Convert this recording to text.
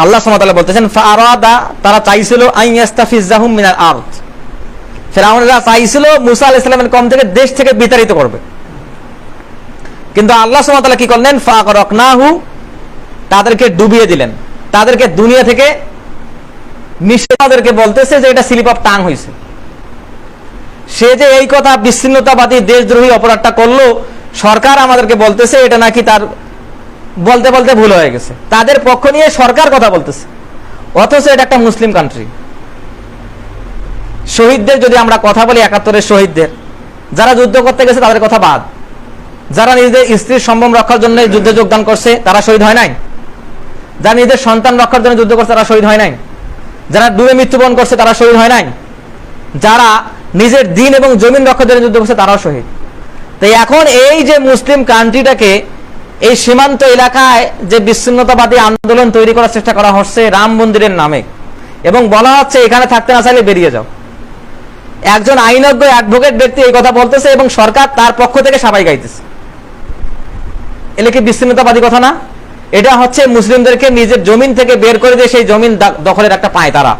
আল্লাহ সুবহানাহু ওয়া তাআলা বলতেছেন ফারাদা, তারা চাইছিল আইয়াস্তাফিজাহুম মিনাল আরদ, ফিরআউনরা চাইছিল মুসা আলাইহিস সালামের কওম থেকে দেশ থেকে বিতাড়িত করবে, কিন্তু আল্লাহ সুবহানাহু ওয়া তাআলা কি করলেন? ফাগরাকনাহু, তাদেরকে ডুবিয়ে দিলেন, তাদেরকে দুনিয়া থেকে নিষেধকে বলতেছে যে এটা স্লিপ অফ টাং হয়েছে। সে যে এই কথা বিচ্ছিন্নতাবাদী দেশদ্রোহী অপরাধটা করলো, সরকার আমাদেরকে বলতেছে এটা নাকি তার বলতে বলতে ভুল হয়ে গেছে, তাদের পক্ষ নিয়ে সরকার কথা বলতেছে, অথচ এটা একটা মুসলিম কান্ট্রি। শহীদদের যদি আমরা কথা বলি, ৭১-এর শহীদদের, যারা যুদ্ধ করতে গেছে তাদের কথা বাদ, যারা নিজেদের স্ত্রীর সম্ভ্রম রক্ষার জন্য যুদ্ধে যোগদান করছে তারা শহীদ হয় নাই, যারা নিজেদের সন্তান রক্ষার জন্য যুদ্ধ করছে তারা শহীদ হয় নাই, যারা ডুবে মৃত্যুবরণ করছে তারা শহীদ হয় নাই, যারা নিজের দিন এবং জমিন রক্ষার জন্য যুদ্ধ করছে তারাও শহীদ। তো এখন এই যে মুসলিম কান্ট্রিটাকে এই সীমান্ত এলাকায় যে বিচ্ছিন্নতাবাদী আন্দোলন তৈরি করার চেষ্টা করা হচ্ছে রাম মন্দিরের নামে, এবং বলা হচ্ছে এখানে থাকতে না চাইলে বেরিয়ে যাও, একজন আইনজ্ঞ অ্যাডভোকেট ব্যক্তি এই কথা বলতেছে এবং সরকার তার পক্ষ থেকে সাবাই গাইতেছে, এলে কি বিচ্ছিন্নতাবাদী কথা না? এটা হচ্ছে মুসলিমদেরকে নিজের জমিন থেকে বের করে দিয়ে সেই জমিন দখলের একটা পায়তারা।